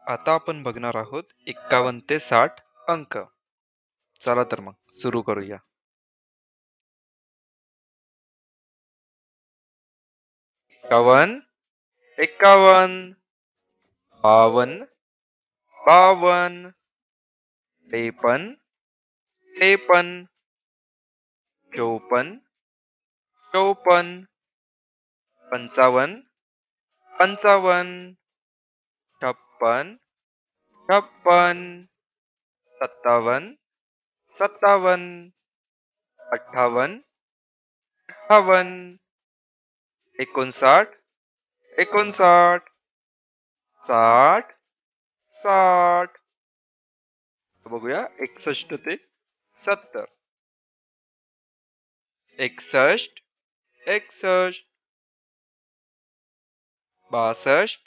आता आपण बघणार आहोत 51 ते 60 अंक. चला तर मग सुरू करूया. 51, 51, 52, 52, 53, 53, 54, 54, 55, 55, 56, 56, 57, 57, 58, 58, 59, 59, 60, 60. बघूया 61 ते 70. 61, 61, 62,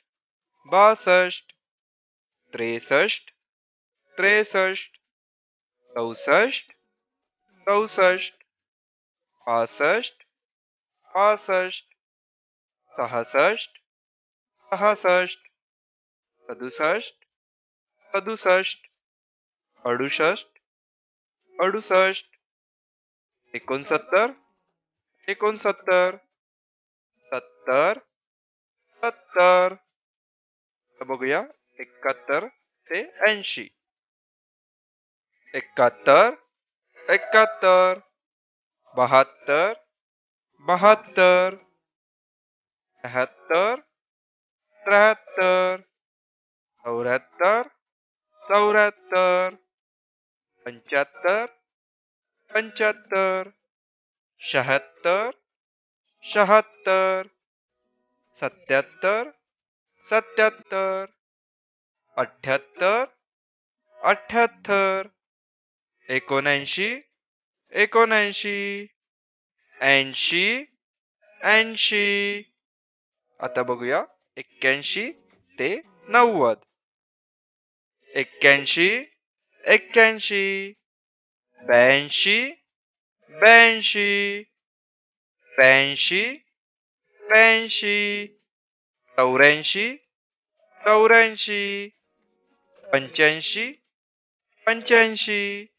62, 63, 63, 64, 64, 65, 65, 66, 66, 67, 67, 68, 68, 69, 69, 70, 70. बघूया 71 ते 80. 71, 71, 72, 72, 73, 73, 74, 74, 75, 75, 76, 76, 77, 77, 78, 78, 79, 79, 80, 80. आता बघूया 81 ते 90. 81, 81, 82, 82, 83, 83, 84, 84, 85, 85,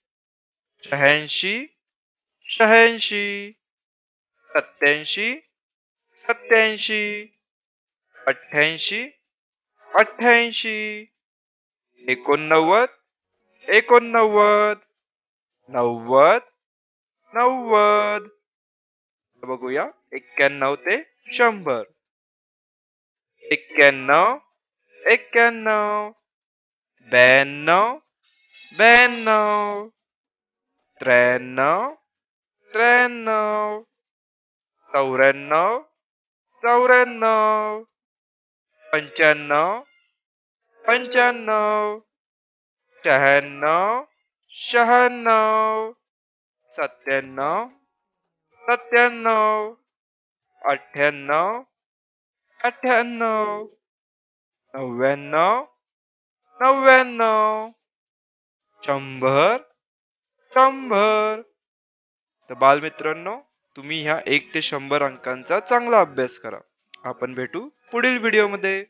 86, 86, 87, 87, 88, 88, 89, 89, 90, 90. बघूया 91 ते 100. 91, 91, 92, 92, 93, 93, 94, 94, 95, 95, 96, 96, 97, 97, 98, 98, 99, 99, 100, 100. तर बालमित्रांनो, तुम्ही ह्या 1 ते 100 अंकांचा चांगला अभ्यास करा. आपण भेटू पुढील व्हिडिओमध्ये.